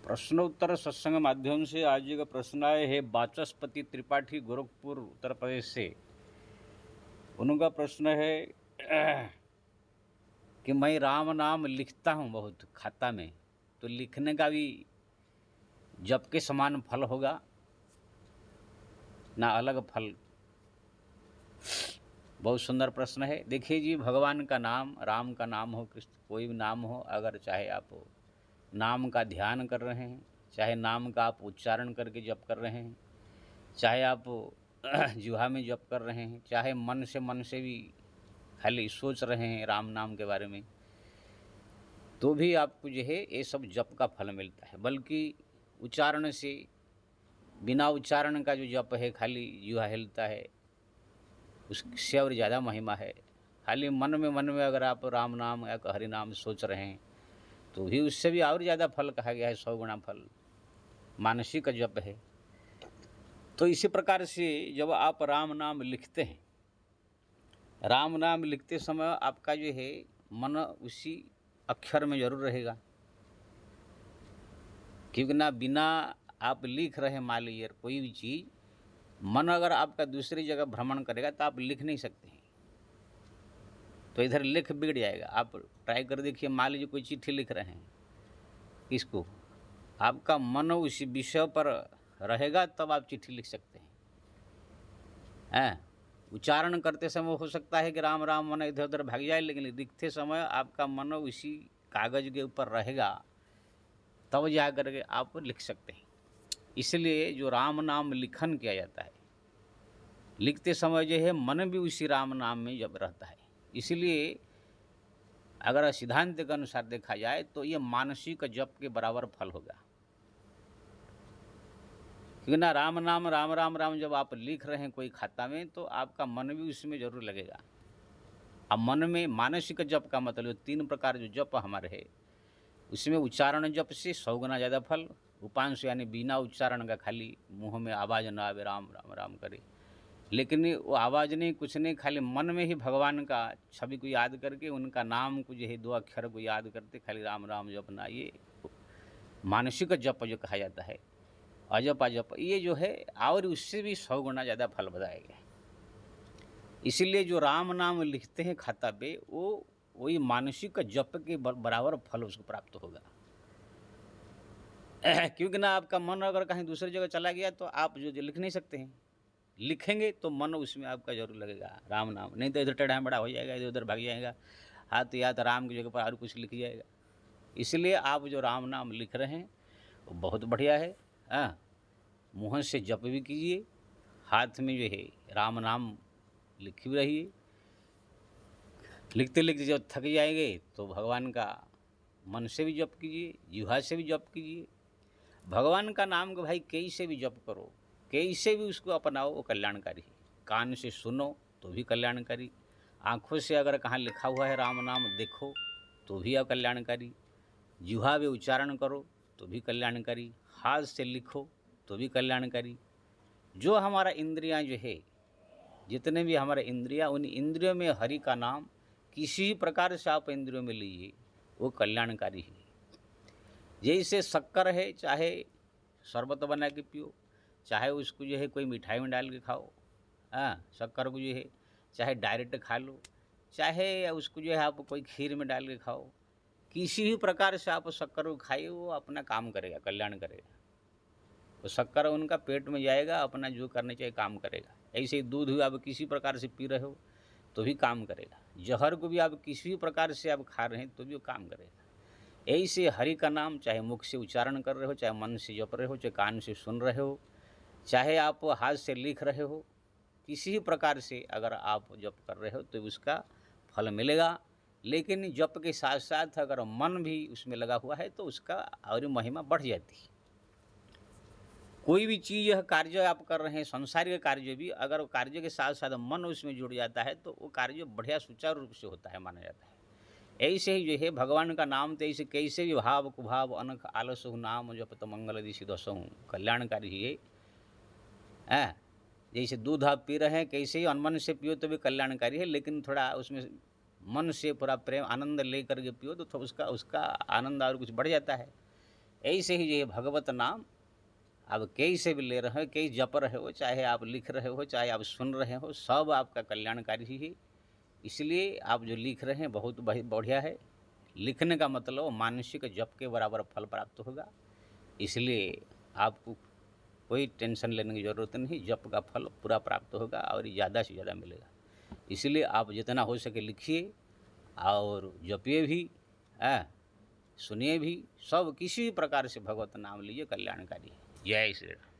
प्रश्नोत्तर सत्संग माध्यम से आज का प्रश्न आए है वाचस्पति त्रिपाठी गोरखपुर उत्तर प्रदेश से। उनका प्रश्न है कि मैं राम नाम लिखता हूँ बहुत खाता में, तो लिखने का भी जप के समान फल होगा ना अलग फल? बहुत सुंदर प्रश्न है। देखिए जी, भगवान का नाम, राम का नाम हो, कृष्ण कोई भी नाम हो, अगर चाहे आप नाम का ध्यान कर रहे हैं, चाहे नाम का आप उच्चारण करके जप कर रहे हैं, चाहे आप जिह्वा में जप कर रहे हैं, चाहे मन से भी खाली सोच रहे हैं राम नाम के बारे में, तो भी आपको जो है ये सब जप का फल मिलता है। बल्कि उच्चारण से, बिना उच्चारण का जो जप है, खाली जिह्वा हिलता है, उससे और ज़्यादा महिमा है। खाली मन में अगर आप राम नाम या हरि नाम सोच रहे हैं तो भी उससे भी और ज़्यादा फल कहा गया है, 100 गुना फल मानसिक जप है। तो इसी प्रकार से जब आप राम नाम लिखते हैं, राम नाम लिखते समय आपका जो है मन उसी अक्षर में जरूर रहेगा, क्योंकि ना बिना आप लिख रहे, मान लीजिए कोई भी चीज़, मन अगर आपका दूसरी जगह भ्रमण करेगा तो आप लिख नहीं सकते हैं, तो इधर लिख बिगड़ जाएगा। आप ट्राई कर देखिए, मान लीजिए कोई चिट्ठी लिख रहे हैं, इसको आपका मन उसी विषय पर रहेगा तब आप चिट्ठी लिख सकते हैं। उच्चारण करते समय हो सकता है कि राम राम मन इधर उधर भाग जाए, लेकिन लिखते समय आपका मन उसी कागज के ऊपर रहेगा, तब जा करके आप लिख सकते हैं। इसलिए जो राम नाम लिखन किया जाता है, लिखते समय जो है मन भी उसी राम नाम में जब रहता है। इसलिए अगर सिद्धांत के अनुसार देखा जाए तो ये मानसिक जप के बराबर फल होगा, क्योंकि ना राम नाम राम राम राम जब आप लिख रहे हैं कोई खाता में, तो आपका मन भी उसमें जरूर लगेगा। अब मन में मानसिक जप का मतलब 3 प्रकार जो जप हमारे है, उसमें उच्चारण जप से 100 गुना ज़्यादा फल। उपांश यानी बिना उच्चारण का, खाली मुंह में आवाज़ न आवे, राम राम राम करे, लेकिन वो आवाज़ नहीं, कुछ नहीं, खाली मन में ही भगवान का छवि को याद करके, उनका नाम को जो है 2 अक्षर को याद करते खाली राम राम जपना, ये मानसिक जप जो कहा जाता है। अजप अजप ये जो है और उससे भी 100 गुना ज़्यादा फल बताया गया है। इसीलिए जो राम नाम लिखते हैं खाता पे, वो वही मानसिक जप के बराबर फल उसको प्राप्त होगा। क्योंकि ना आपका मन अगर कहीं दूसरी जगह चला गया तो आप जो लिख नहीं सकते हैं, लिखेंगे तो मन उसमें आपका जरूर लगेगा राम नाम, नहीं तो इधर टेढ़ा बड़ा हो जाएगा, इधर उधर भाग जाएगा, हाथ या तो राम की जगह पर और कुछ लिख जाएगा। इसलिए आप जो राम नाम लिख रहे हैं वो बहुत बढ़िया है। मुँह से जप भी कीजिए, हाथ में जो है राम नाम लिख भी रहिए। लिखते लिखते जब थक जाएंगे तो भगवान का मन से भी जप कीजिए, जिह्वा से भी जप कीजिए। भगवान का नाम को भाई कई से भी जप करो, कई से भी उसको अपनाओ, वो कल्याणकारी है। कान से सुनो तो भी कल्याणकारी, आँखों से अगर कहाँ लिखा हुआ है राम नाम देखो तो भी आप कल्याणकारी, जिह्वा में उच्चारण करो तो भी कल्याणकारी, हाथ से लिखो तो भी कल्याणकारी। जो हमारा इंद्रियां जो है, जितने भी हमारे इंद्रियां, उन इंद्रियों में हरि का नाम किसी प्रकार से आप इंद्रियों में लीजिए, वो कल्याणकारी है। जैसे शक्कर है, चाहे शरबत बना के पियो, चाहे उसको जो है कोई मिठाई में डाल के खाओ, शक्कर को जो है चाहे डायरेक्ट खा लो, चाहे उसको जो है आप कोई खीर में डाल के खाओ, किसी भी प्रकार से आप शक्कर को खाइए, वो अपना काम करेगा, कल्याण करेगा। तो शक्कर उनका पेट में जाएगा, अपना जो करने चाहिए काम करेगा। ऐसे ही दूध भी आप किसी प्रकार से पी रहे हो तो भी काम करेगा, जहर को भी आप किसी भी प्रकार से आप खा रहे हैं तो भी वो काम करेगा। ऐसे हरि का नाम चाहे मुख से उच्चारण कर रहे हो, चाहे मन से जप रहे हो, चाहे कान से सुन रहे हो, चाहे आप हाथ से लिख रहे हो, किसी भी प्रकार से अगर आप जप कर रहे हो तो उसका फल मिलेगा। लेकिन जप के साथ साथ अगर मन भी उसमें लगा हुआ है तो उसका और महिमा बढ़ जाती है। कोई भी चीज़ यह कार्य आप कर रहे हैं, संसारिक कार्य भी, अगर कार्य के साथ साथ मन उसमें जुड़ जाता है तो वो कार्य बढ़िया सुचारू रूप से होता है, माना जाता है। ऐसे ही जो है भगवान का नाम तो ऐसे कैसे भी भाव कुभाव अनख आलसहु नाम जपत मंगल दिशि दसहु, कल्याणकारी ही है। जैसे दूध आप पी रहे हैं, कैसे ही अनमन से पियो तो भी कल्याणकारी है, लेकिन थोड़ा उसमें मन से पूरा प्रेम आनंद ले करके पियो तो उसका आनंद और कुछ बढ़ जाता है। ऐसे ही ये भगवत नाम आप कहीं से भी ले रहे हो, कहीं जप रहे हो, चाहे आप लिख रहे हो, चाहे आप सुन रहे हो, सब आपका कल्याणकारी ही है। इसलिए आप जो लिख रहे हैं बहुत बढ़िया है। लिखने का मतलब मानसिक जप के बराबर फल प्राप्त होगा। इसलिए आपको कोई टेंशन लेने की ज़रूरत नहीं, जप का फल पूरा प्राप्त होगा और ज़्यादा से ज़्यादा मिलेगा। इसलिए आप जितना हो सके लिखिए और जपिए भी, सुनिए भी, सब किसी भी प्रकार से भगवत नाम लीजिए, कल्याणकारी है। जय श्री राम।